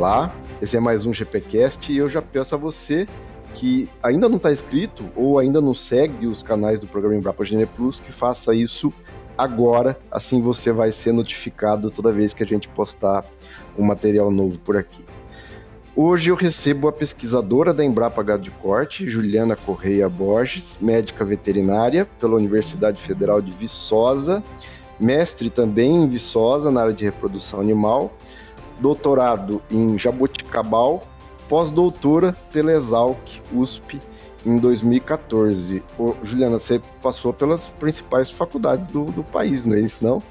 Olá, esse é mais um GPcast e eu já peço a você que ainda não está inscrito ou ainda não segue os canais do programa Embrapa Gene Plus, que faça isso agora, assim você vai ser notificado toda vez que a gente postar um material novo por aqui. Hoje eu recebo a pesquisadora da Embrapa Gado de Corte, Juliana Correia Borges, médica veterinária pela Universidade Federal de Viçosa, mestre também em Viçosa na área de reprodução animal, doutorado em Jaboticabal, pós-doutora pela Exalc USP em 2014. Juliana, você passou pelas principais faculdades do país, não é isso, não?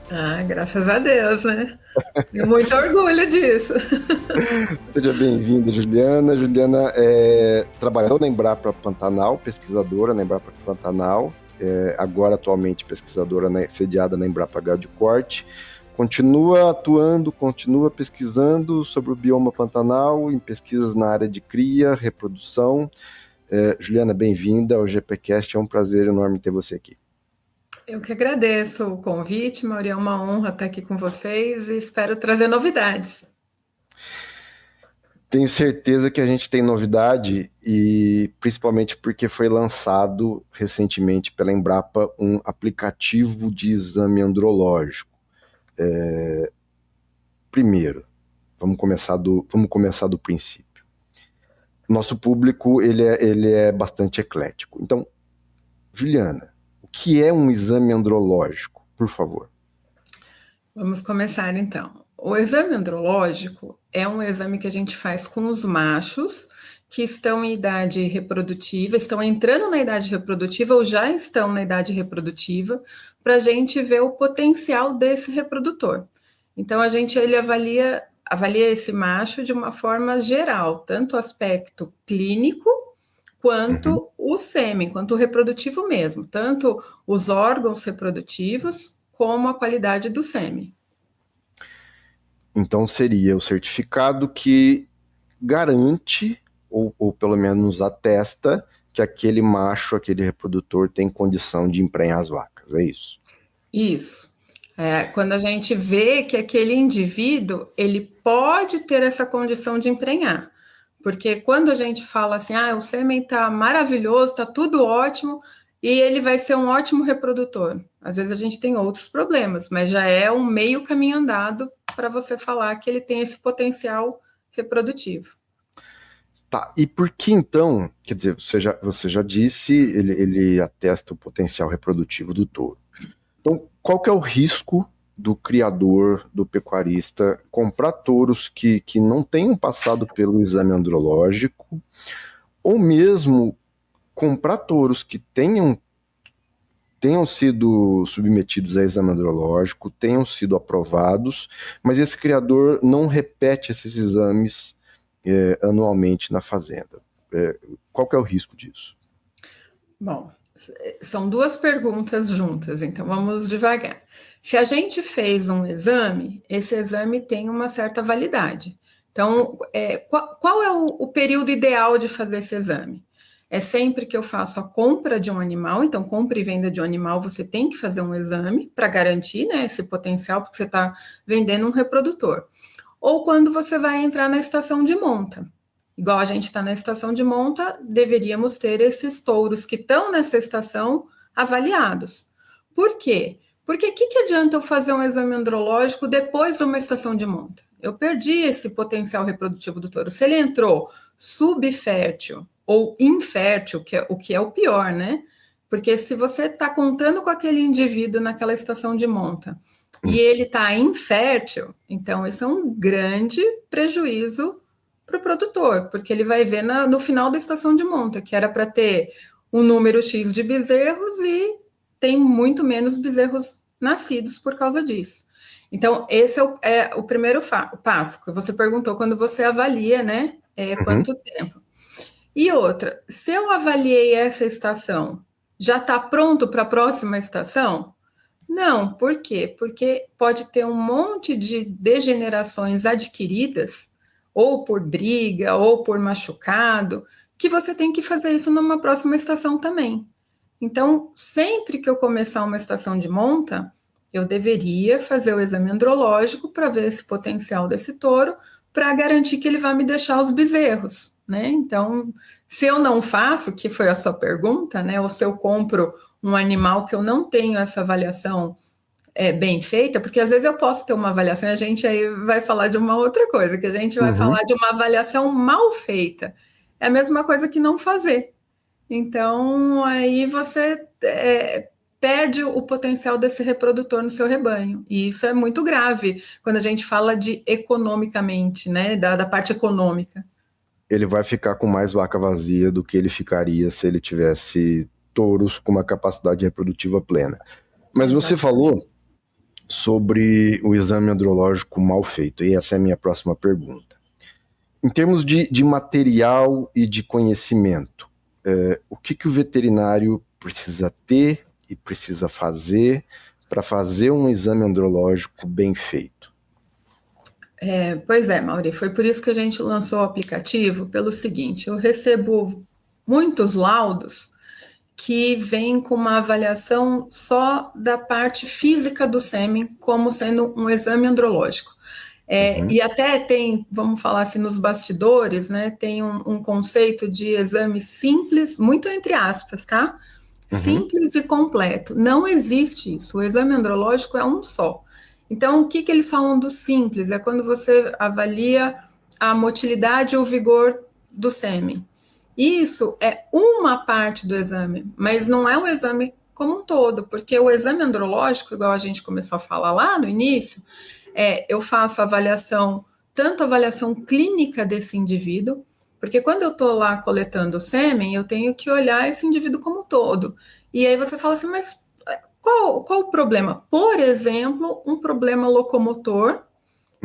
Ah, graças a Deus, né? Tenho muito orgulho disso. Seja bem-vinda, Juliana. Juliana trabalhou na Embrapa Pantanal, pesquisadora na Embrapa Pantanal, agora atualmente pesquisadora sediada na Embrapa Gado de Corte. Continua atuando, continua pesquisando sobre o bioma Pantanal, em pesquisas na área de cria, reprodução. Juliana, bem-vinda ao GPcast, é um prazer enorme ter você aqui. Eu que agradeço o convite, Mauri, é uma honra estar aqui com vocês e espero trazer novidades. Tenho certeza que a gente tem novidade, e principalmente porque foi lançado recentemente pela Embrapa um aplicativo de exame andrológico. Primeiro, vamos começar do princípio. Nosso público ele é bastante eclético. Então, Juliana, o que é um exame andrológico, por favor? Vamos começar então. O exame andrológico é um exame que a gente faz com os machos que estão em idade reprodutiva, estão entrando na idade reprodutiva ou já estão na idade reprodutiva, para a gente ver o potencial desse reprodutor. Então, ele avalia esse macho de uma forma geral, tanto o aspecto clínico, quanto o sêmen, quanto o reprodutivo mesmo, tanto os órgãos reprodutivos, como a qualidade do sêmen. Então seria o certificado que garante, ou pelo menos atesta, que aquele macho, aquele reprodutor tem condição de emprenhar as vacas, é isso? Isso. Quando a gente vê que aquele indivíduo, ele pode ter essa condição de emprenhar. Porque quando a gente fala assim, o sêmen está maravilhoso, está tudo ótimo, e ele vai ser um ótimo reprodutor. Às vezes a gente tem outros problemas, mas já é um meio caminho andado para você falar que ele tem esse potencial reprodutivo. Tá, e por que então, quer dizer, você já disse, ele atesta o potencial reprodutivo do touro. Então, qual que é o risco do criador, do pecuarista, comprar touros que não tenham passado pelo exame andrológico, ou mesmo comprar touros que tenham sido submetidos a exame andrológico, tenham sido aprovados, mas esse criador não repete esses exames anualmente na fazenda? Qual que é o risco disso? Bom, são duas perguntas juntas, então vamos devagar. Se a gente fez um exame, esse exame tem uma certa validade. Então, qual é o período ideal de fazer esse exame? É sempre que eu faço a compra de um animal, então compra e venda de um animal, você tem que fazer um exame para garantir, né, esse potencial, porque você está vendendo um reprodutor. Ou quando você vai entrar na estação de monta. Igual a gente está na estação de monta, deveríamos ter esses touros que estão nessa estação avaliados. Por quê? Porque o que adianta eu fazer um exame andrológico depois de uma estação de monta? Eu perdi esse potencial reprodutivo do touro. Se ele entrou subfértil ou infértil, o que é o pior, né? Porque se você está contando com aquele indivíduo naquela estação de monta e ele está infértil, então isso é um grande prejuízo para o produtor, porque ele vai ver no final da estação de monta, que era para ter um número X de bezerros e tem muito menos bezerros nascidos por causa disso. Então, esse é o primeiro passo, que você perguntou quando você avalia, né? Quanto tempo. E outra, se eu avaliei essa estação, já está pronto para a próxima estação? Não, por quê? Porque pode ter um monte de degenerações adquiridas, ou por briga, ou por machucado, que você tem que fazer isso numa próxima estação também. Então, sempre que eu começar uma estação de monta, eu deveria fazer o exame andrológico para ver esse potencial desse touro, para garantir que ele vai me deixar os bezerros, né? Então, se eu não faço, que foi a sua pergunta, né? Ou se eu compro um animal que eu não tenho essa avaliação bem feita, porque às vezes eu posso ter uma avaliação, a gente aí vai falar de uma outra coisa, que a gente vai falar de uma avaliação mal feita. É a mesma coisa que não fazer. Então, aí você perde o potencial desse reprodutor no seu rebanho. E isso é muito grave quando a gente fala de economicamente, né? Da parte econômica. Ele vai ficar com mais vaca vazia do que ele ficaria se ele tivesse touros com uma capacidade reprodutiva plena. Mas você falou sobre o exame andrológico mal feito, e essa é a minha próxima pergunta. Em termos de material e de conhecimento, o que o veterinário precisa ter e precisa fazer para fazer um exame andrológico bem feito? Pois é, Mauri, foi por isso que a gente lançou o aplicativo, pelo seguinte, eu recebo muitos laudos que vêm com uma avaliação só da parte física do sêmen, como sendo um exame andrológico. E até tem, vamos falar assim, nos bastidores, né, tem um conceito de exame simples, muito entre aspas, tá? Simples e completo. Não existe isso. O exame andrológico é um só. Então, o que eles falam do simples? É quando você avalia a motilidade ou vigor do sêmen. Isso é uma parte do exame, mas não é o exame como um todo, porque o exame andrológico, igual a gente começou a falar lá no início, eu faço avaliação, tanto avaliação clínica desse indivíduo, porque quando eu estou lá coletando o sêmen, eu tenho que olhar esse indivíduo como um todo. E aí você fala assim, mas qual o problema? Por exemplo, um problema locomotor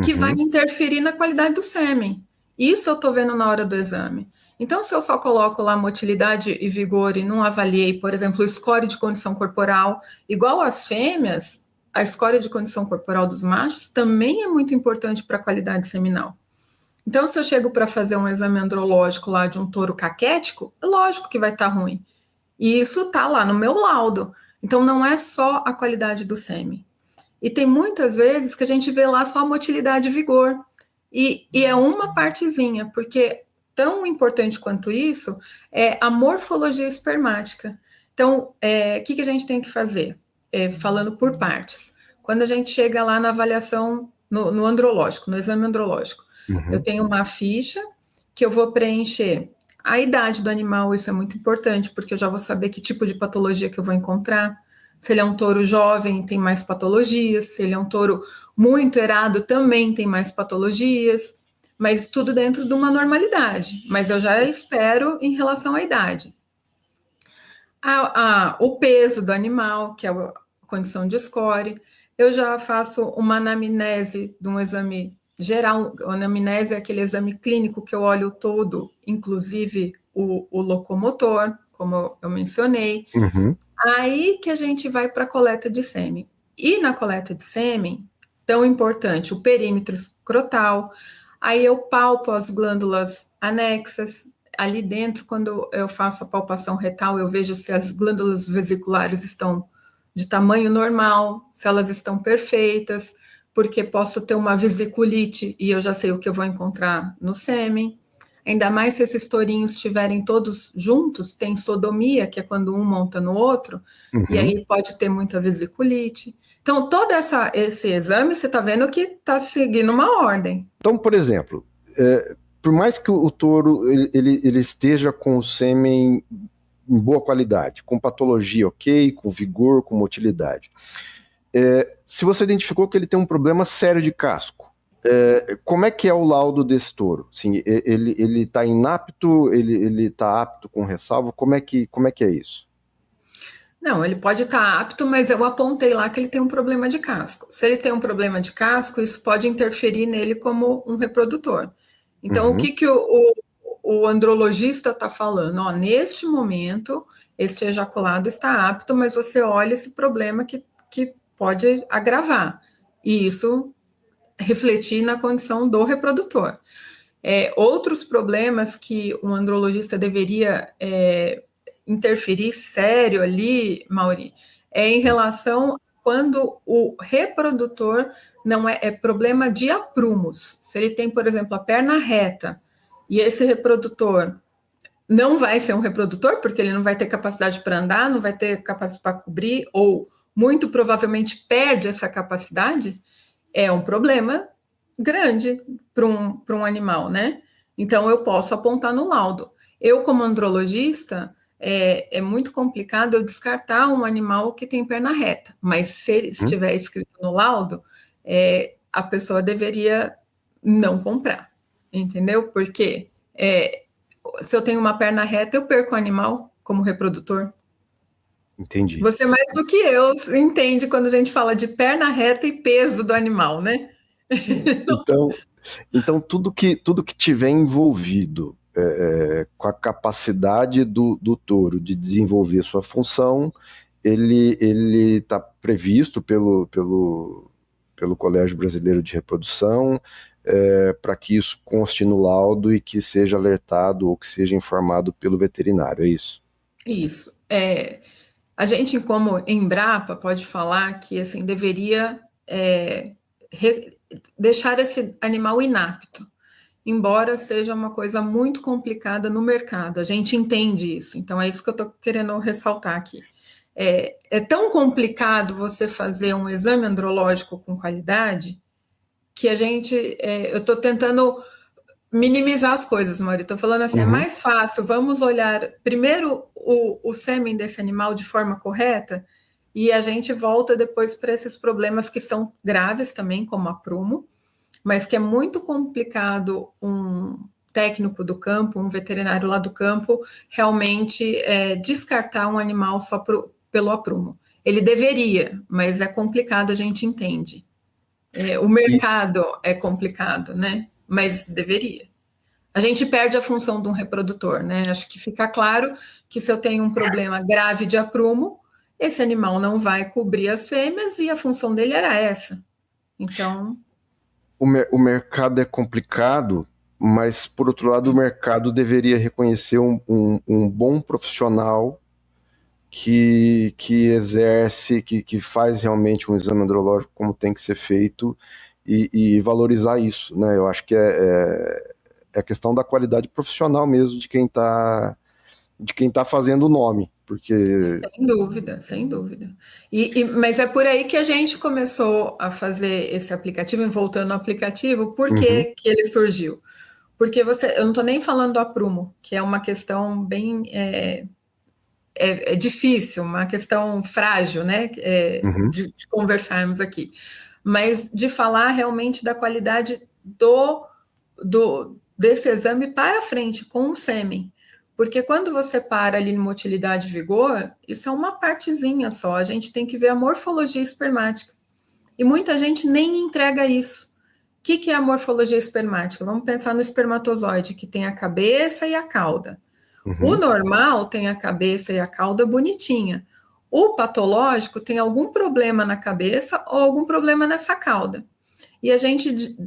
que vai interferir na qualidade do sêmen. Isso eu estou vendo na hora do exame. Então, se eu só coloco lá motilidade e vigor e não avaliei, por exemplo, o score de condição corporal, igual as fêmeas, a score de condição corporal dos machos também é muito importante para a qualidade seminal. Então, se eu chego para fazer um exame andrológico lá de um touro caquético, lógico que vai estar ruim. E isso está lá no meu laudo. Então, não é só a qualidade do sêmen. E tem muitas vezes que a gente vê lá só a motilidade e vigor. E é uma partezinha, porque tão importante quanto isso é a morfologia espermática. Então, o que a gente tem que fazer? Falando por partes. Quando a gente chega lá na avaliação, no andrológico, no exame andrológico, eu tenho uma ficha que eu vou preencher a idade do animal, isso é muito importante, porque eu já vou saber que tipo de patologia que eu vou encontrar. Se ele é um touro jovem, tem mais patologias. Se ele é um touro muito errado, também tem mais patologias. Mas tudo dentro de uma normalidade. Mas eu já espero em relação à idade. O peso do animal, que é a condição de score. Eu já faço uma anamnese de um exame geral. A anamnese é aquele exame clínico que eu olho todo, inclusive o locomotor, como eu mencionei. Aí que a gente vai para a coleta de sêmen. E na coleta de sêmen, tão importante, o perímetro escrotal. Aí eu palpo as glândulas anexas. Ali dentro, quando eu faço a palpação retal, eu vejo se as glândulas vesiculares estão de tamanho normal, se elas estão perfeitas, porque posso ter uma vesiculite e eu já sei o que eu vou encontrar no sêmen. Ainda mais se esses tourinhos estiverem todos juntos, tem sodomia, que é quando um monta no outro, e aí pode ter muita vesiculite. Então, todo esse exame, você está vendo que está seguindo uma ordem. Então, por exemplo, por mais que o touro ele esteja com o sêmen em boa qualidade, com patologia ok, com vigor, com motilidade, se você identificou que ele tem um problema sério de casco, como é que é o laudo desse touro? Assim, ele está inapto, ele está apto com ressalva? Como é que é isso? Não, ele pode estar apto, mas eu apontei lá que ele tem um problema de casco. Se ele tem um problema de casco, isso pode interferir nele como um reprodutor. Então, o que o andrologista está falando? Neste momento, este ejaculado está apto, mas você olha esse problema que pode agravar. E isso refletir na condição do reprodutor. Outros problemas que um andrologista deveria interferir sério ali, Mauri, em relação quando o reprodutor não é problema de aprumos. Se ele tem, por exemplo, a perna reta e esse reprodutor não vai ser um reprodutor, porque ele não vai ter capacidade para andar, não vai ter capacidade para cobrir, ou muito provavelmente perde essa capacidade, é um problema grande para um animal, né? Então, eu posso apontar no laudo. Eu, como andrologista, é muito complicado eu descartar um animal que tem perna reta, mas se ele estiver escrito no laudo, a pessoa deveria não comprar, entendeu? Porque se eu tenho uma perna reta, eu perco o animal como reprodutor. Entendi. Você mais do que eu entende quando a gente fala de perna reta e peso do animal, né? Então tudo que tiver envolvido com a capacidade do touro de desenvolver sua função, ele está previsto pelo Colégio Brasileiro de Reprodução, para que isso conste no laudo e que seja alertado ou que seja informado pelo veterinário, é isso? Isso. A gente, como Embrapa, pode falar que assim, deveria deixar esse animal inapto, embora seja uma coisa muito complicada no mercado. A gente entende isso, então é isso que eu estou querendo ressaltar aqui. É tão complicado você fazer um exame andrológico com qualidade que eu estou tentando minimizar as coisas, Mauri. Estou falando assim, é mais fácil, vamos olhar primeiro o sêmen desse animal de forma correta e a gente volta depois para esses problemas que são graves também, como aprumo, mas que é muito complicado um técnico do campo, um veterinário lá do campo, realmente descartar um animal só pelo aprumo. Ele deveria, mas é complicado, a gente entende. O mercado é complicado, né? Mas deveria. A gente perde a função de um reprodutor, né? Acho que fica claro que se eu tenho um problema grave de aprumo, esse animal não vai cobrir as fêmeas e a função dele era essa. Então... O mercado é complicado, mas, por outro lado, o mercado deveria reconhecer um bom profissional que exerce, que faz realmente um exame andrológico como tem que ser feito e valorizar isso, né? Eu acho que é a questão da qualidade profissional mesmo de quem tá fazendo o nome, porque... Sem dúvida, sem dúvida. Mas é por aí que a gente começou a fazer esse aplicativo, voltando ao aplicativo, por que ele surgiu? Porque eu não estou nem falando do aprumo, que é uma questão bem difícil, uma questão frágil, né? De conversarmos aqui, mas de falar realmente da qualidade desse exame para frente, com o sêmen. Porque quando você para ali em motilidade e vigor, isso é uma partezinha só, a gente tem que ver a morfologia espermática. E muita gente nem entrega isso. O que é a morfologia espermática? Vamos pensar no espermatozoide, que tem a cabeça e a cauda. O normal tem a cabeça e a cauda bonitinha. O patológico tem algum problema na cabeça ou algum problema nessa cauda. E a gente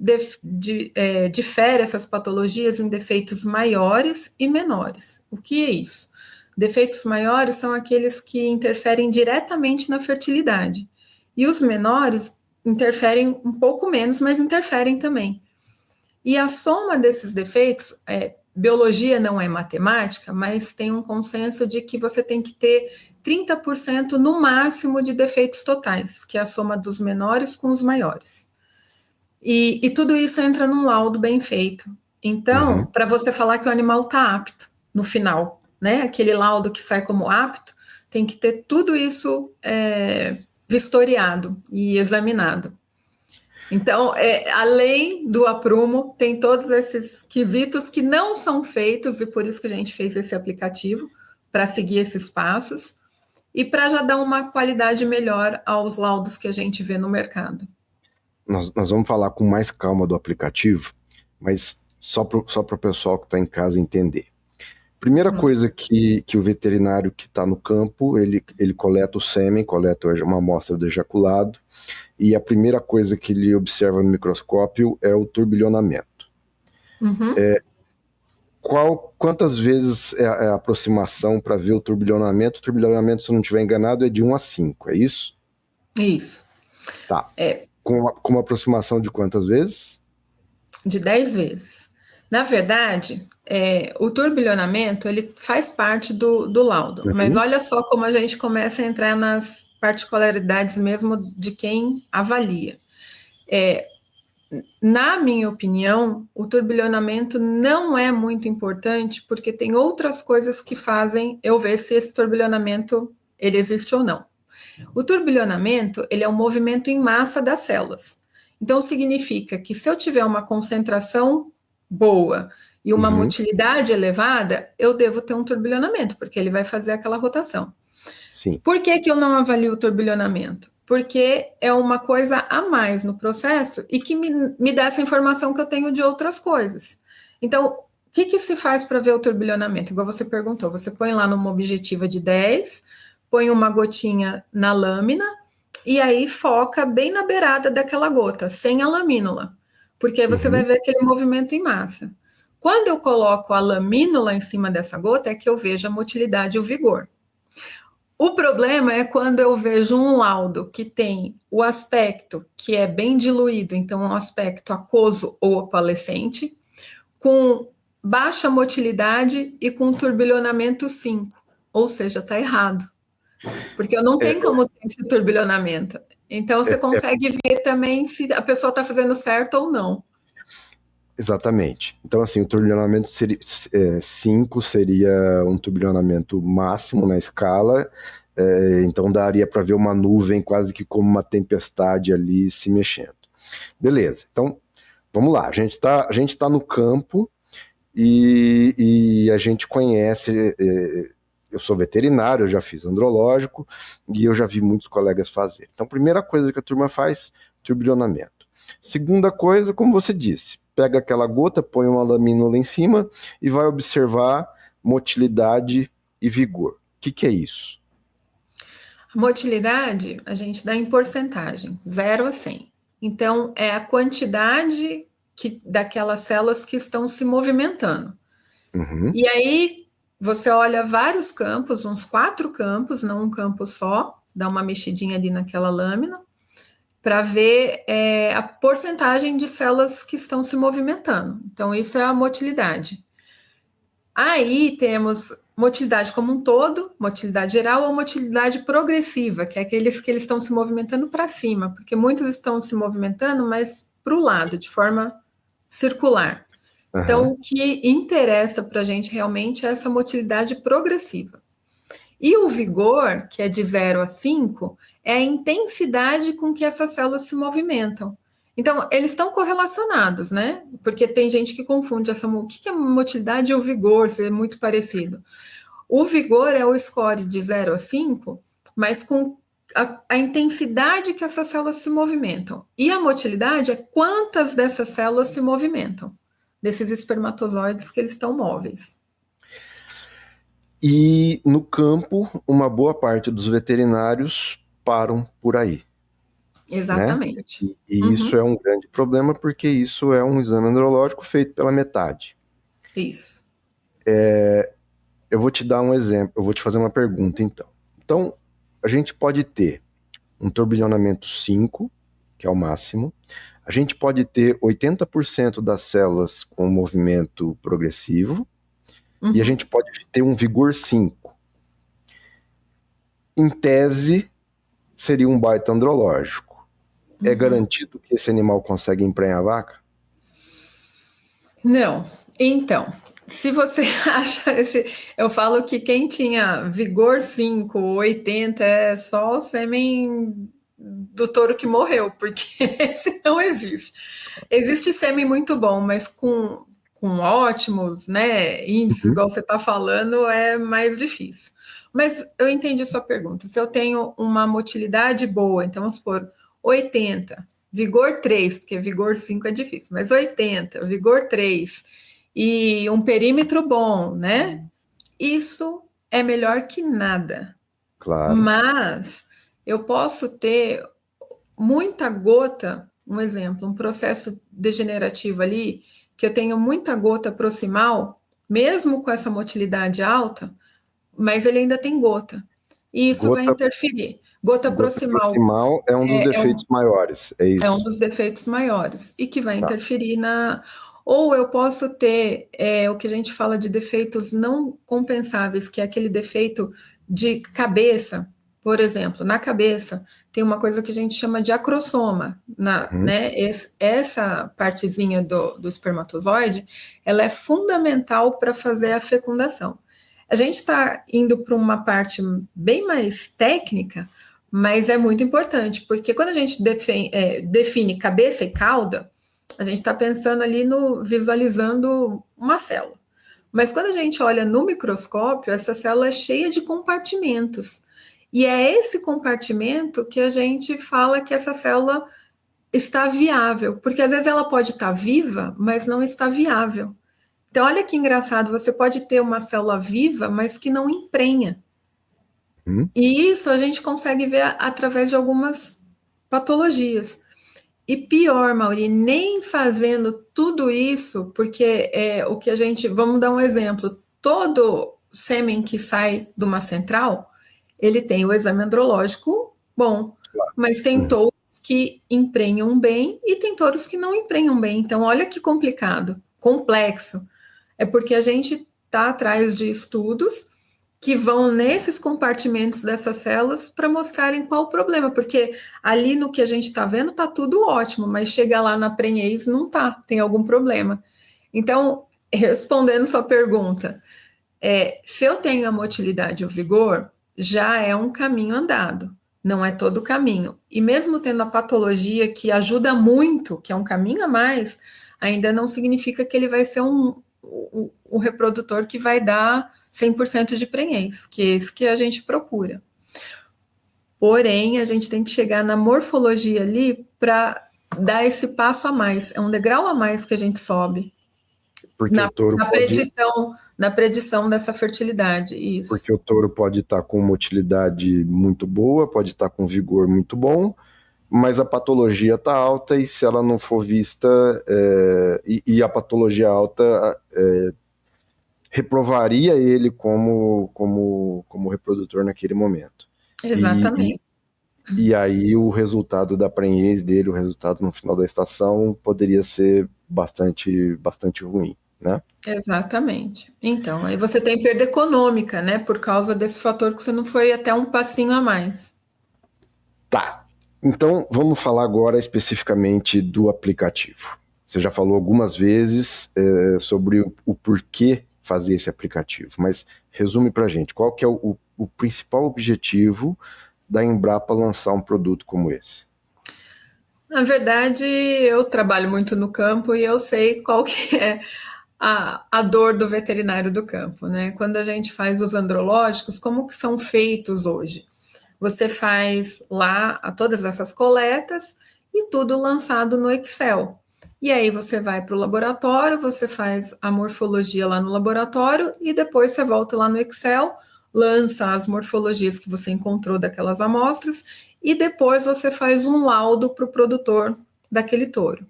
difere essas patologias em defeitos maiores e menores. O que é isso? Defeitos maiores são aqueles que interferem diretamente na fertilidade. E os menores interferem um pouco menos, mas interferem também. E a soma desses defeitos, biologia não é matemática, mas tem um consenso de que você tem que ter 30% no máximo de defeitos totais, que é a soma dos menores com os maiores. E tudo isso entra num laudo bem feito. Então, para você falar que o animal está apto no final, né? Aquele laudo que sai como apto, tem que ter tudo isso vistoriado e examinado. Então, além do aprumo, tem todos esses quesitos que não são feitos, e por isso que a gente fez esse aplicativo, para seguir esses passos, e para já dar uma qualidade melhor aos laudos que a gente vê no mercado. Nós vamos falar com mais calma do aplicativo, mas só para o pessoal que está em casa entender. Primeira coisa que o veterinário que está no campo, ele coleta o sêmen, coleta uma amostra do ejaculado, e a primeira coisa que ele observa no microscópio é o turbilhonamento. Quantas vezes é a aproximação para ver o turbilhonamento? O turbilhonamento, se eu não estiver enganado, é de 1 a 5, é isso? Isso. Tá. Com uma aproximação de quantas vezes? De 10 vezes. Na verdade, o turbilhonamento ele faz parte do laudo, mas olha só como a gente começa a entrar nas particularidades mesmo de quem avalia. Na minha opinião, o turbilhonamento não é muito importante porque tem outras coisas que fazem eu ver se esse turbilhonamento ele existe ou não. O turbilhonamento ele é um movimento em massa das células. Então, significa que se eu tiver uma concentração boa e uma motilidade elevada, eu devo ter um turbilhonamento, porque ele vai fazer aquela rotação. Sim. Por que eu não avalio o turbilhonamento? Porque é uma coisa a mais no processo e que me dá essa informação que eu tenho de outras coisas. Então, o que se faz para ver o turbilhonamento? Igual você perguntou, você põe lá numa objetiva de 10, põe uma gotinha na lâmina e aí foca bem na beirada daquela gota, sem a lamínula, porque aí você vai ver aquele movimento em massa. Quando eu coloco a lamínula em cima dessa gota, é que eu vejo a motilidade e o vigor. O problema é quando eu vejo um laudo que tem o aspecto que é bem diluído, então um aspecto aquoso ou opalescente, com baixa motilidade e com turbilhonamento 5, ou seja, está errado. Porque eu não tenho como ter esse turbilhonamento. Então, você consegue ver também se a pessoa está fazendo certo ou não. Exatamente. Então, assim, o turbilhonamento 5 seria um turbilhonamento máximo na escala, então daria para ver uma nuvem quase que como uma tempestade ali se mexendo. Beleza, então, vamos lá. A gente tá no campo e a gente conhece... eu sou veterinário, eu já fiz andrológico e eu já vi muitos colegas fazer. Então, primeira coisa que a turma faz, turbilhonamento. Segunda coisa, como você disse, pega aquela gota, põe uma lamínula em cima e vai observar motilidade e vigor. O que é isso? A motilidade a gente dá em porcentagem, 0 a 100. Então, é a quantidade daquelas células que estão se movimentando. E aí, você olha vários campos, uns 4 campos, não um campo só, dá uma mexidinha ali naquela lâmina, para ver a porcentagem de células que estão se movimentando. Então, isso é a motilidade. Aí temos motilidade como um todo, motilidade geral ou motilidade progressiva, que é aqueles que eles estão se movimentando para cima, porque muitos estão se movimentando, mas para o lado, de forma circular. Então, o que interessa para a gente realmente é essa motilidade progressiva. E o vigor, que é de 0 a 5, é a intensidade com que essas células se movimentam. Então, eles estão correlacionados, né? Porque tem gente que confunde o que é motilidade e o vigor, se é muito parecido. O vigor é o score de 0 a 5, mas com a intensidade que essas células se movimentam. E a motilidade é quantas dessas células se movimentam, desses espermatozoides que eles estão móveis. E no campo, uma boa parte dos veterinários param por aí. Exatamente. Né? E isso é um grande problema, porque isso é um exame andrológico feito pela metade. Isso. Eu vou te dar um exemplo, eu vou te fazer uma pergunta, então. Então, a gente pode ter um turbilhonamento 5, que é o máximo. A gente pode ter 80% das células com movimento progressivo. E a gente pode ter um vigor 5. Em tese, seria um baita andrológico. É garantido que esse animal consegue emprenhar a vaca? Não. Então, se você acha... eu falo que quem tinha vigor 5, 80, é só o sêmen do touro que morreu, porque esse não existe. Existe sêmen muito bom, mas com ótimos, né, índices, igual você está falando, é mais difícil. Mas eu entendi sua pergunta. Se eu tenho uma motilidade boa, então vamos supor 80, vigor 3, porque vigor 5 é difícil, mas 80, vigor 3 e um perímetro bom, né? Isso é melhor que nada. Claro. Mas eu posso ter muita gota, um exemplo, um processo degenerativo ali, que eu tenho muita gota proximal, mesmo com essa motilidade alta, mas ele ainda tem gota. e isso vai interferir. Gota proximal é um dos defeitos maiores, é isso? É um dos defeitos maiores, e que vai interferir na... Ou eu posso ter o que a gente fala de defeitos não compensáveis, que é aquele defeito de cabeça. Por exemplo, na cabeça tem uma coisa que a gente chama de acrossoma, né? Essa partezinha do espermatozoide, ela é fundamental para fazer a fecundação. A gente está indo para uma parte bem mais técnica, mas é muito importante, porque quando a gente define cabeça e cauda, a gente está pensando ali visualizando uma célula. Mas quando a gente olha no microscópio, essa célula é cheia de compartimentos. E é esse compartimento que a gente fala que essa célula está viável, porque às vezes ela pode estar viva, mas não está viável. Então, olha que engraçado, você pode ter uma célula viva, mas que não emprenha. E isso a gente consegue ver através de algumas patologias. E pior, Mauri, nem fazendo tudo isso, porque o que a gente... Vamos dar um exemplo. Todo sêmen que sai de uma central, ele tem o exame andrológico bom, mas tem touros que emprenham bem e tem touros que não emprenham bem. Então, olha que complicado, complexo. É porque a gente está atrás de estudos que vão nesses compartimentos dessas células para mostrarem qual o problema, porque ali no que a gente está vendo está tudo ótimo, mas chega lá na prenhez não tá, tem algum problema. Então, respondendo sua pergunta, se eu tenho a motilidade e o vigor, já é um caminho andado, não é todo o caminho. E mesmo tendo a patologia que ajuda muito, que é um caminho a mais, ainda não significa que ele vai ser um reprodutor que vai dar 100% de prenhez, que é isso que a gente procura. Porém, a gente tem que chegar na morfologia ali para dar esse passo a mais. É um degrau a mais que a gente sobe. Porque na predição dessa fertilidade, isso. Porque o touro pode estar com motilidade muito boa, pode estar com vigor muito bom, mas a patologia está alta e se ela não for vista, e a patologia alta reprovaria ele como reprodutor naquele momento. Exatamente. E aí o resultado da prenhez dele, o resultado no final da estação, poderia ser bastante ruim, né? Exatamente. Então, aí você tem perda econômica, né? Por causa desse fator que você não foi até um passinho a mais. Tá. Então, vamos falar agora especificamente do aplicativo. Você já falou algumas vezes sobre o porquê fazer esse aplicativo, mas resume pra gente, qual que é o principal objetivo da Embrapa lançar um produto como esse? Na verdade, eu trabalho muito no campo e eu sei qual que é a dor do veterinário do campo, né? Quando a gente faz os andrológicos, como que são feitos hoje? Você faz lá todas essas coletas e tudo lançado no Excel. E aí você vai para o laboratório, você faz a morfologia lá no laboratório e depois você volta lá no Excel, lança as morfologias que você encontrou daquelas amostras e depois você faz um laudo para o produtor daquele touro.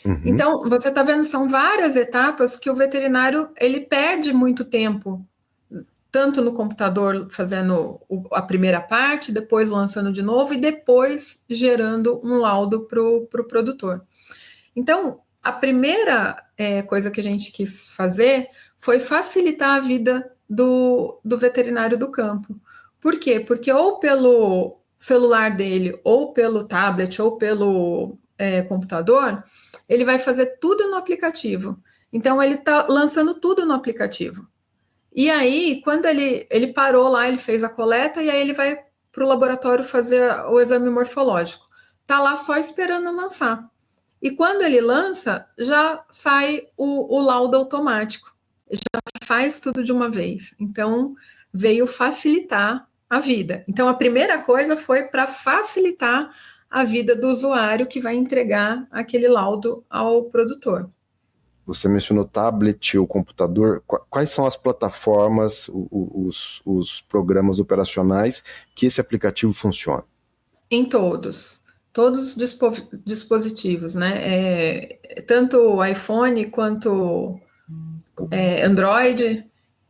Uhum. Então, você está vendo, são várias etapas que o veterinário ele perde muito tempo, tanto no computador fazendo a primeira parte, depois lançando de novo e depois gerando um laudo para o produtor. Então, a primeira coisa que a gente quis fazer foi facilitar a vida do veterinário do campo. Por quê? Porque ou pelo celular dele, ou pelo tablet, ou pelo computador, ele vai fazer tudo no aplicativo. Então, ele está lançando tudo no aplicativo. E aí, quando ele parou lá, ele fez a coleta, e aí ele vai para o laboratório fazer o exame morfológico. Está lá só esperando lançar. E quando ele lança, já sai o laudo automático. Já faz tudo de uma vez. Então, veio facilitar a vida. Então, a primeira coisa foi para facilitar a vida do usuário que vai entregar aquele laudo ao produtor. Você mencionou tablet, o computador. Quais são as plataformas, os programas operacionais que esse aplicativo funciona? Em todos os dispositivos, né? Tanto iPhone quanto Android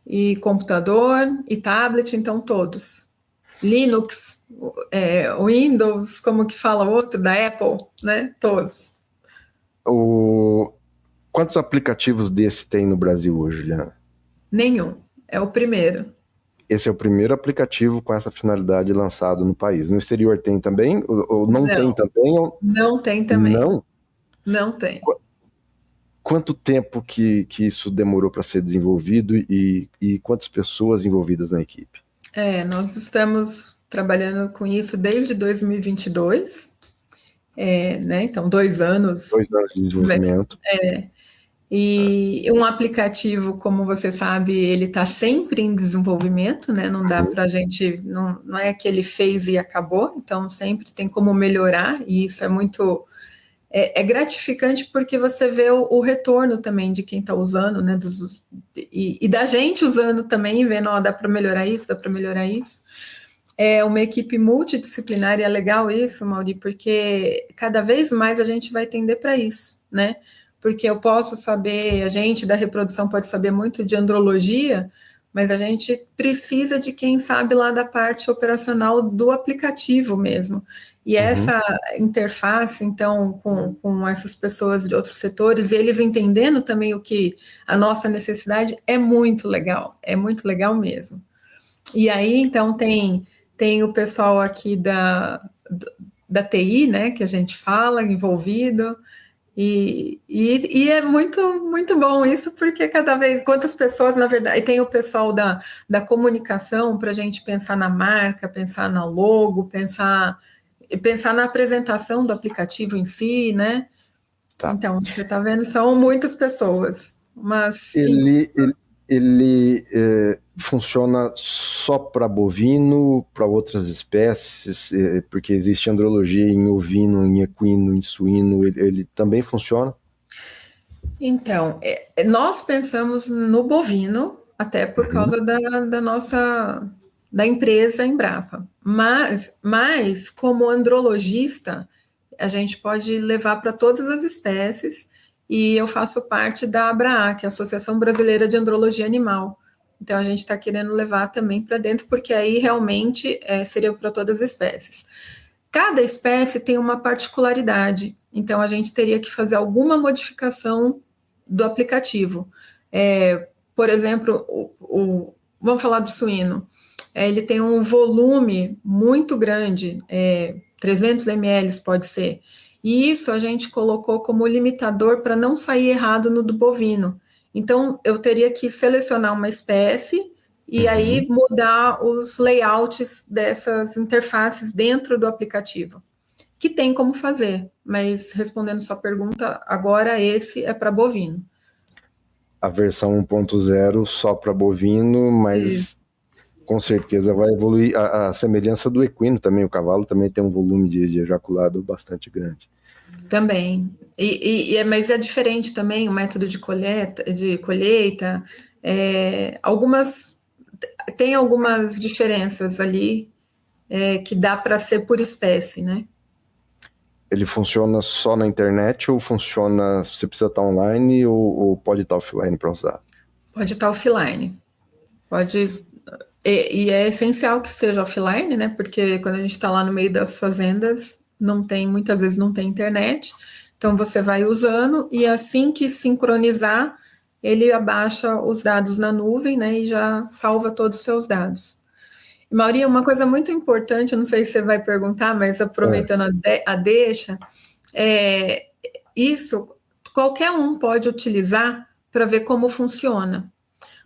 e computador e tablet, então todos. Linux, Windows, como que fala o outro, da Apple, né? Todos. Quantos aplicativos desse tem no Brasil hoje, Juliana? Nenhum. É o primeiro. Esse é o primeiro aplicativo com essa finalidade lançado no país. No exterior tem também? Ou não tem também? Não tem também. Não? Não tem. Quanto tempo que isso demorou para ser desenvolvido e quantas pessoas envolvidas na equipe? Nós estamos trabalhando com isso desde 2022, né? Então, 2 anos. 2 anos de desenvolvimento. E um aplicativo, como você sabe, ele está sempre em desenvolvimento, né? Não dá para a gente, não é que ele fez e acabou, então sempre tem como melhorar, e isso é muito gratificante porque você vê o retorno também de quem está usando, né? E da gente usando também, vendo, dá para melhorar isso, dá para melhorar isso. É uma equipe multidisciplinar e é legal isso, Mauri, porque cada vez mais a gente vai tender para isso, né? Porque eu posso saber, a gente da reprodução pode saber muito de andrologia, mas a gente precisa de quem sabe lá da parte operacional do aplicativo mesmo. E essa interface, então, com essas pessoas de outros setores, eles entendendo também o que a nossa necessidade é muito legal mesmo. E aí, então, tem o pessoal aqui da TI, né, que a gente fala, envolvido, e é muito, muito bom isso, porque cada vez, quantas pessoas, na verdade, e tem o pessoal da comunicação para a gente pensar na marca, pensar na logo, pensar na apresentação do aplicativo em si, né? Tá. Então, você está vendo, são muitas pessoas, mas ele funciona só para bovino, para outras espécies, porque existe andrologia em ovino, em equino, em suíno, ele também funciona? Então, nós pensamos no bovino, até por causa da nossa empresa Embrapa, mas como andrologista, a gente pode levar para todas as espécies, e eu faço parte da ABRAA, que é a Associação Brasileira de Andrologia Animal. Então, a gente está querendo levar também para dentro, porque aí realmente seria para todas as espécies. Cada espécie tem uma particularidade, então a gente teria que fazer alguma modificação do aplicativo. Por exemplo, vamos falar do suíno. Ele tem um volume muito grande, 300 ml pode ser, e isso a gente colocou como limitador para não sair errado no do bovino. Então, eu teria que selecionar uma espécie e aí mudar os layouts dessas interfaces dentro do aplicativo, que tem como fazer, mas respondendo sua pergunta, agora esse é para bovino. A versão 1.0 só para bovino, mas com certeza vai evoluir. A semelhança do equino também, o cavalo também tem um volume de ejaculado bastante grande. Também, mas é diferente também o método de colheita, tem algumas diferenças ali que dá para ser por espécie, né? Ele funciona só na internet ou funciona, você precisa estar online ou pode estar offline para usar? Pode estar offline. E é essencial que esteja offline, né? Porque quando a gente está lá no meio das fazendas, muitas vezes não tem internet, então você vai usando e assim que sincronizar, ele abaixa os dados na nuvem, né? E já salva todos os seus dados. Mauri, uma coisa muito importante, eu não sei se você vai perguntar, mas aproveitando a deixa, isso qualquer um pode utilizar para ver como funciona,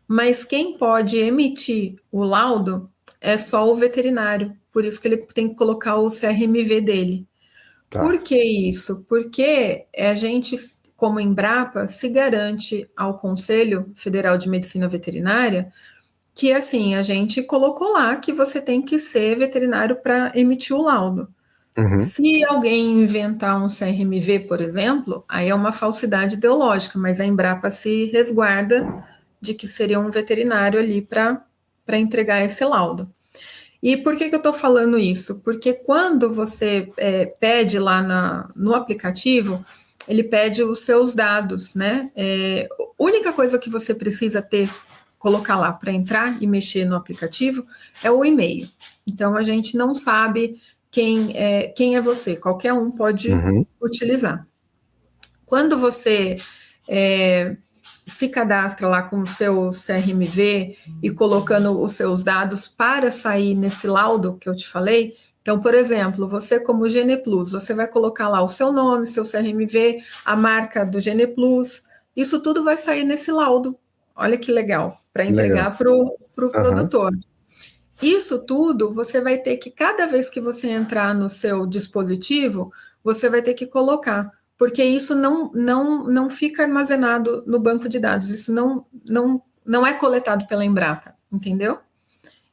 mas quem pode emitir o laudo é só o veterinário, por isso que ele tem que colocar o CRMV dele. Tá. Por que isso? Porque a gente, como Embrapa, se garante ao Conselho Federal de Medicina Veterinária que, assim, a gente colocou lá que você tem que ser veterinário para emitir o laudo. Se alguém inventar um CRMV, por exemplo, aí é uma falsidade ideológica, mas a Embrapa se resguarda de que seria um veterinário ali para entregar esse laudo. E por que eu estou falando isso? Porque quando você pede lá no aplicativo, ele pede os seus dados, né? A única coisa que você precisa ter colocar lá para entrar e mexer no aplicativo é o e-mail. Então, a gente não sabe quem é você, qualquer um pode utilizar. Quando você se cadastra lá com o seu CRMV e colocando os seus dados para sair nesse laudo que eu te falei, então, por exemplo, você como Gene Plus, você vai colocar lá o seu nome, seu CRMV, a marca do Gene Plus, isso tudo vai sair nesse laudo. Olha que legal, para entregar para o produtor. Isso tudo você vai ter que, cada vez que você entrar no seu dispositivo, você vai ter que colocar, porque isso não fica armazenado no banco de dados, isso não é coletado pela Embrapa, entendeu?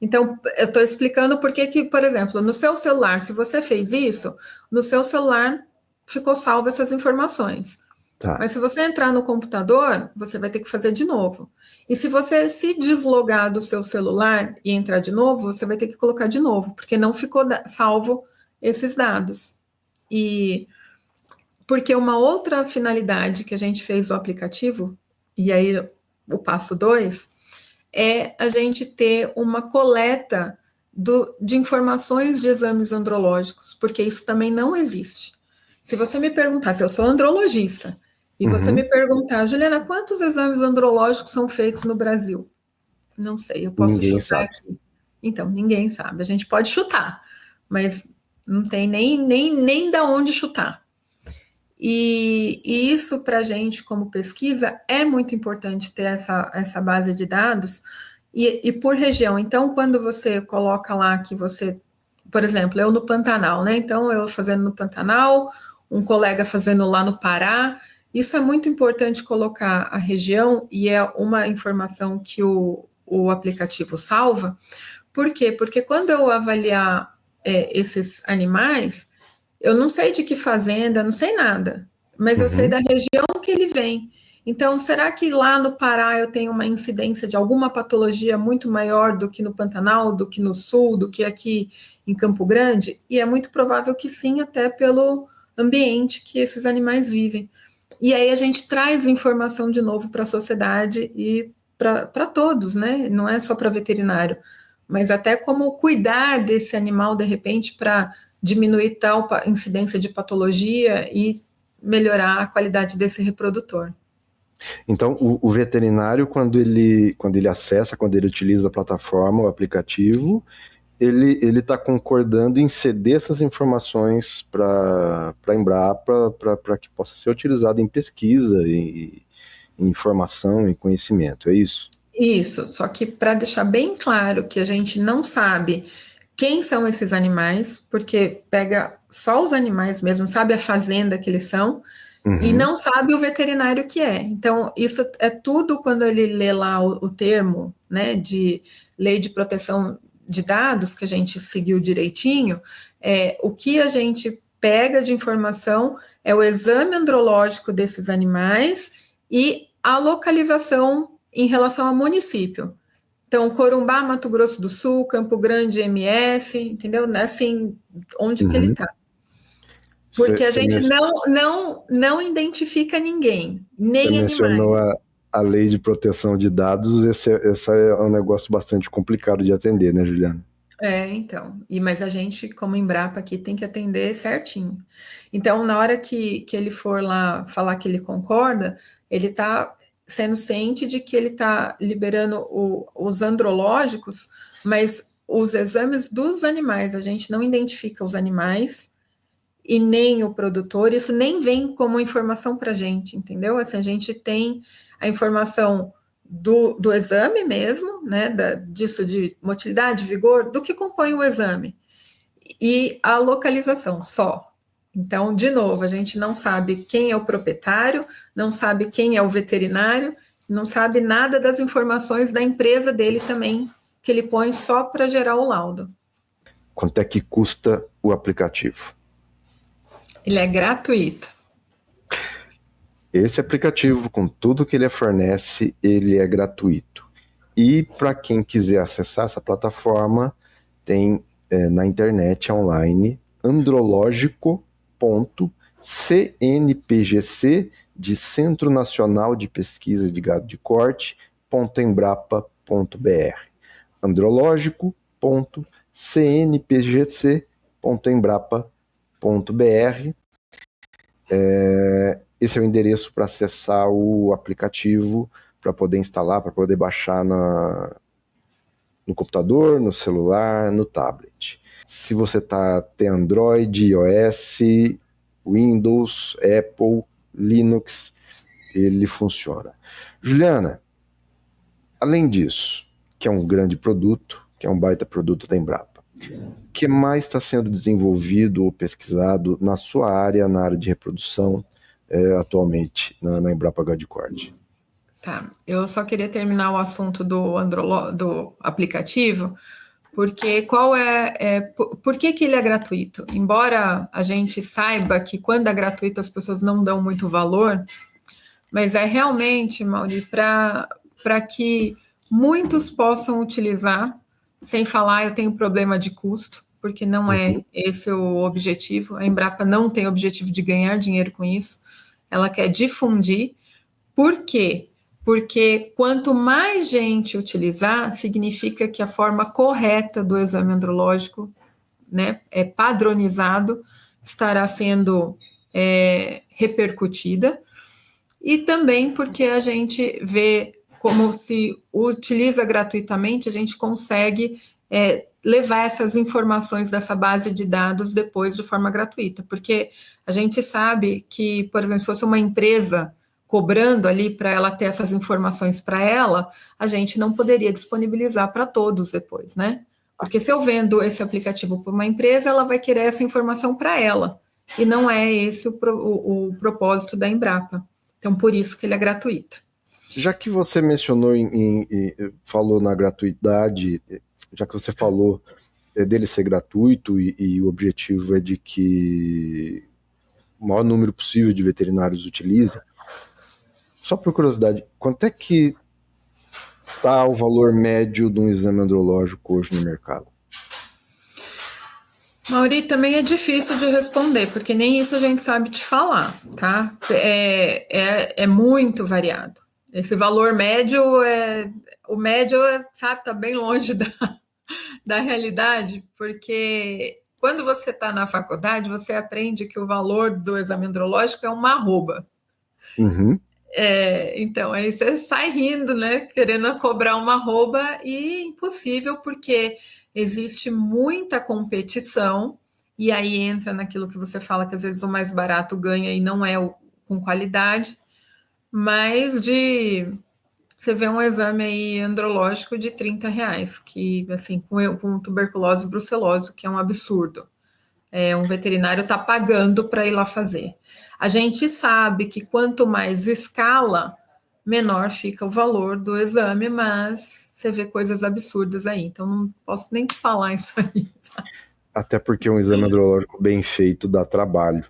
Então, eu estou explicando por que, por exemplo, no seu celular, se você fez isso, no seu celular ficou salvo essas informações. Tá. Mas se você entrar no computador, você vai ter que fazer de novo. E se você se deslogar do seu celular e entrar de novo, você vai ter que colocar de novo, porque não ficou salvo esses dados. E porque uma outra finalidade que a gente fez do aplicativo, e aí o passo 2, é a gente ter uma coleta de informações de exames andrológicos, porque isso também não existe. Se você me perguntar, se eu sou andrologista, e você me perguntar, Juliana, quantos exames andrológicos são feitos no Brasil? Não sei, eu posso chutar aqui. Então, ninguém sabe. A gente pode chutar, mas não tem nem da onde chutar. E isso, para a gente, como pesquisa, é muito importante ter essa base de dados e por região. Então, quando você coloca lá que você, por exemplo, eu no Pantanal, né? Então, eu fazendo no Pantanal, um colega fazendo lá no Pará, isso é muito importante colocar a região, e é uma informação que o aplicativo salva. Por quê? Porque quando eu avaliar esses animais, eu não sei de que fazenda, não sei nada, mas eu sei da região que ele vem. Então, será que lá no Pará eu tenho uma incidência de alguma patologia muito maior do que no Pantanal, do que no Sul, do que aqui em Campo Grande? E é muito provável que sim, até pelo ambiente que esses animais vivem. E aí a gente traz informação de novo para a sociedade e para todos, né? Não é só para veterinário, mas até como cuidar desse animal, de repente, para diminuir tal incidência de patologia e melhorar a qualidade desse reprodutor. Então, o veterinário, quando ele acessa, quando ele utiliza a plataforma, o aplicativo, ele está concordando em ceder essas informações para a Embrapa, para que possa ser utilizado em pesquisa, em informação, em conhecimento, é isso? Isso, só que para deixar bem claro que a gente não sabe quem são esses animais, porque pega só os animais mesmo, sabe a fazenda que eles são, e não sabe o veterinário que é. Então, isso é tudo quando ele lê lá o termo, né, de Lei de Proteção de Dados, que a gente seguiu direitinho, o que a gente pega de informação é o exame andrológico desses animais e a localização em relação ao município. Então, Corumbá, Mato Grosso do Sul, Campo Grande, MS, entendeu? Assim, onde que ele está. Porque a gente não identifica ninguém, nem animais. Você mencionou a lei de proteção de dados, esse é um negócio bastante complicado de atender, né, Juliana? Então. Mas a gente, como Embrapa aqui, tem que atender certinho. Então, na hora que ele for lá falar que ele concorda, ele está sendo ciente de que ele está liberando os andrológicos, mas os exames dos animais, a gente não identifica os animais e nem o produtor, isso nem vem como informação para a gente, entendeu? Assim, a gente tem a informação do exame mesmo, né, disso de motilidade, vigor, do que compõe o exame, e a localização só. Então, de novo, a gente não sabe quem é o proprietário, não sabe quem é o veterinário, não sabe nada das informações da empresa dele também, que ele põe só para gerar o laudo. Quanto é que custa o aplicativo? Ele é gratuito. Esse aplicativo, com tudo que ele fornece, ele é gratuito. E para quem quiser acessar essa plataforma, tem na internet online andrológico.cnpgc de Centro Nacional de Pesquisa de Gado de Corte, .embrapa.gov.br. andrologico.cnpgc.embrapa.br. Esse é o endereço para acessar o aplicativo, para poder instalar, para poder baixar no computador, no celular, no tablet. Se você tem Android, iOS, Windows, Apple, Linux, ele funciona. Juliana, além disso, que é um grande produto, que é um baita produto da Embrapa, o que mais está sendo desenvolvido ou pesquisado na sua área, na área de reprodução, atualmente, na Embrapa GuardCord? Tá, eu só queria terminar o assunto do aplicativo, porque por que ele é gratuito? Embora a gente saiba que quando é gratuito as pessoas não dão muito valor, mas é realmente, Mauri, para que muitos possam utilizar, sem falar eu tenho problema de custo, porque não é esse o objetivo. A Embrapa não tem objetivo de ganhar dinheiro com isso, ela quer difundir. Por quê? Porque quanto mais gente utilizar, significa que a forma correta do exame andrológico, né, padronizado, estará sendo repercutida, e também porque a gente vê como se utiliza gratuitamente, a gente consegue levar essas informações dessa base de dados depois de forma gratuita, porque a gente sabe que, por exemplo, se fosse uma empresa cobrando ali para ela ter essas informações para ela, a gente não poderia disponibilizar para todos depois, né? Porque se eu vendo esse aplicativo para uma empresa, ela vai querer essa informação para ela, e não é esse o propósito da Embrapa. Então, por isso que ele é gratuito. Já que você mencionou falou na gratuidade, já que você falou dele ser gratuito e o objetivo é de que o maior número possível de veterinários utilizem, só por curiosidade, quanto é que está o valor médio de um exame andrológico hoje no mercado? Mauri, também é difícil de responder, porque nem isso a gente sabe te falar, tá? É muito variado. Esse valor médio, o médio, sabe, tá bem longe da realidade, porque quando você está na faculdade, você aprende que o valor do exame andrológico é uma arroba. Então, aí você sai rindo, né? Querendo cobrar uma arroba, e impossível, porque existe muita competição, e aí entra naquilo que você fala, que às vezes o mais barato ganha e não é com qualidade, mas você vê um exame aí andrológico de R$30, que assim, com tuberculose e brucelose, que é um absurdo. Um veterinário está pagando para ir lá fazer. A gente sabe que quanto mais escala, menor fica o valor do exame, mas você vê coisas absurdas aí, então não posso nem te falar isso aí. Até porque um exame andrológico bem feito dá trabalho,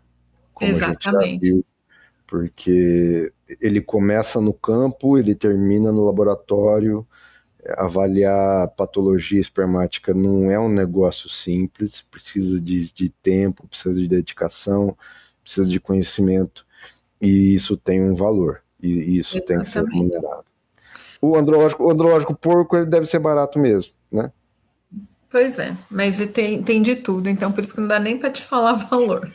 como Exatamente. A gente já viu, porque ele começa no campo, ele termina no laboratório. Avaliar patologia espermática não é um negócio simples, precisa de tempo, precisa de dedicação, precisa de conhecimento, e isso tem um valor, e isso tem que ser remunerado. O andrológico porco, ele deve ser barato mesmo, né? Pois é, mas tem de tudo, então por isso que não dá nem para te falar valor.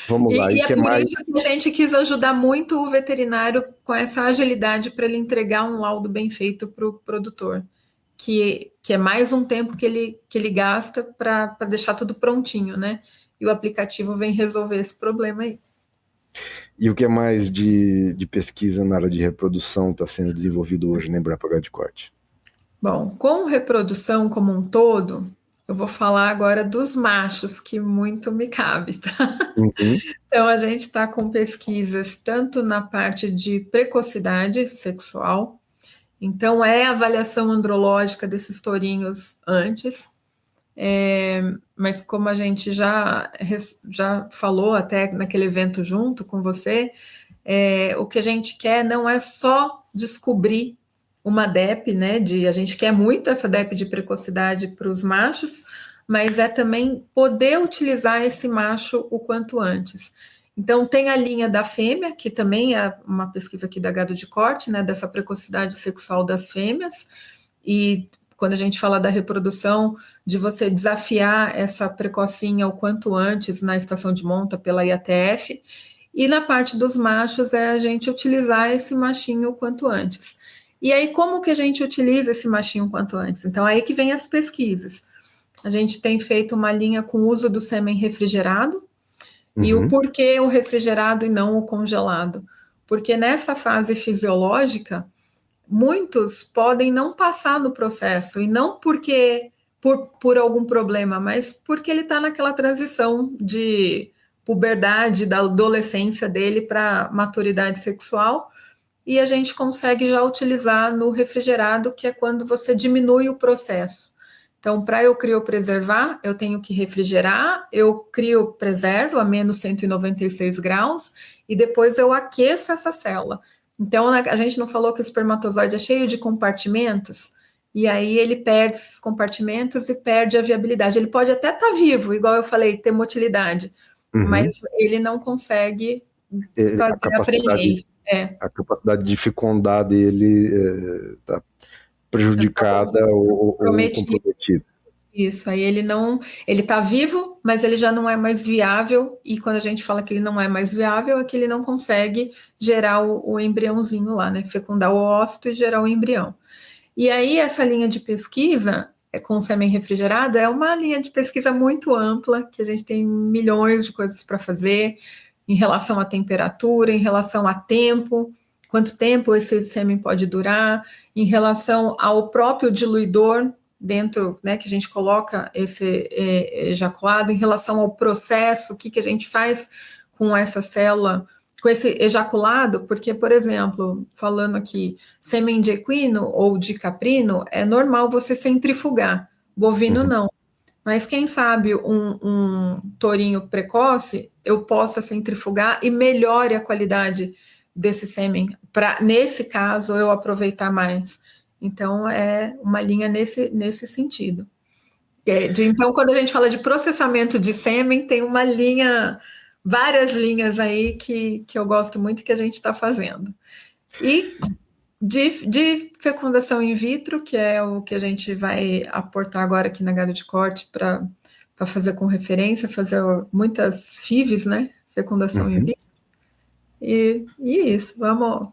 Vamos lá. E é por isso que a gente quis ajudar muito o veterinário com essa agilidade para ele entregar um laudo bem feito para o produtor, que é mais um tempo que ele gasta para deixar tudo prontinho, né? E o aplicativo vem resolver esse problema aí. E o que é mais de pesquisa na área de reprodução está sendo desenvolvido hoje na Embrapa GuardCord? Bom, com reprodução como um todo, eu vou falar agora dos machos, que muito me cabe, tá? Então, a gente está com pesquisas tanto na parte de precocidade sexual, então a avaliação andrológica desses tourinhos antes, mas como a gente já falou até naquele evento junto com você, o que a gente quer não é só descobrir uma DEP, né? A gente quer muito essa DEP de precocidade para os machos, mas é também poder utilizar esse macho o quanto antes. Então, tem a linha da fêmea, que também é uma pesquisa aqui da gado de corte, né, dessa precocidade sexual das fêmeas, e quando a gente fala da reprodução, de você desafiar essa precocinha o quanto antes na estação de monta pela IATF, e na parte dos machos é a gente utilizar esse machinho o quanto antes. E aí, como que a gente utiliza esse machinho o quanto antes? Então, aí que vem as pesquisas. A gente tem feito uma linha com o uso do sêmen refrigerado, e o porquê o refrigerado e não o congelado? Porque nessa fase fisiológica, muitos podem não passar no processo, e não porque por algum problema, mas porque ele está naquela transição de puberdade, da adolescência dele para maturidade sexual, e a gente consegue já utilizar no refrigerado, que é quando você diminui o processo. Então, para eu criopreservar, eu tenho que refrigerar, eu criopreservo a menos 196 graus, e depois eu aqueço essa célula. Então, a gente não falou que o espermatozoide é cheio de compartimentos, e aí ele perde esses compartimentos e perde a viabilidade. Ele pode até estar vivo, igual eu falei, ter motilidade, mas ele não consegue fazer a preñez. A capacidade de fecundar dele está prejudicada ou comprometida. Isso, aí ele está vivo, mas ele já não é mais viável, e quando a gente fala que ele não é mais viável, é que ele não consegue gerar o embriãozinho lá, né, fecundar o ócito e gerar o embrião. E aí essa linha de pesquisa com sêmen refrigerado é uma linha de pesquisa muito ampla, que a gente tem milhões de coisas para fazer, em relação à temperatura, em relação a tempo, quanto tempo esse sêmen pode durar, em relação ao próprio diluidor dentro, né, que a gente coloca esse ejaculado, em relação ao processo, o que a gente faz com essa célula, com esse ejaculado, porque, por exemplo, falando aqui, sêmen de equino ou de caprino, é normal você centrifugar, bovino não. Mas quem sabe um tourinho precoce, eu possa centrifugar e melhore a qualidade desse sêmen, para, nesse caso, eu aproveitar mais. Então, é uma linha nesse sentido. Então, quando a gente fala de processamento de sêmen, tem uma linha, várias linhas aí que eu gosto muito que a gente está fazendo. E de fecundação in vitro, que é o que a gente vai aportar agora aqui na gado de corte para fazer com referência, fazer muitas FIVs, né? Fecundação in vitro. E isso, vamos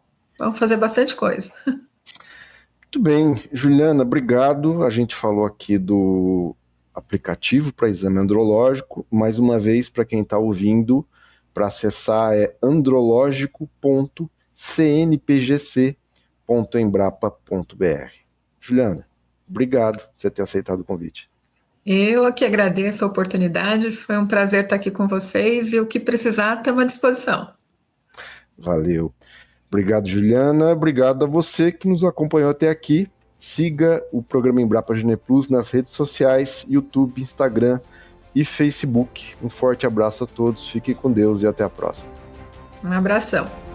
fazer bastante coisa. Muito bem, Juliana, obrigado. A gente falou aqui do aplicativo para exame andrológico. Mais uma vez, para quem está ouvindo, para acessar é andrológico.cnpgc.embrapa.br. Juliana, obrigado por você ter aceitado o convite. Eu que agradeço a oportunidade, foi um prazer estar aqui com vocês, e o que precisar, estamos à disposição. Valeu. Obrigado, Juliana. Obrigado a você que nos acompanhou até aqui. Siga o programa Embrapa Gene Plus nas redes sociais, YouTube, Instagram e Facebook. Um forte abraço a todos, fiquem com Deus e até a próxima. Um abração.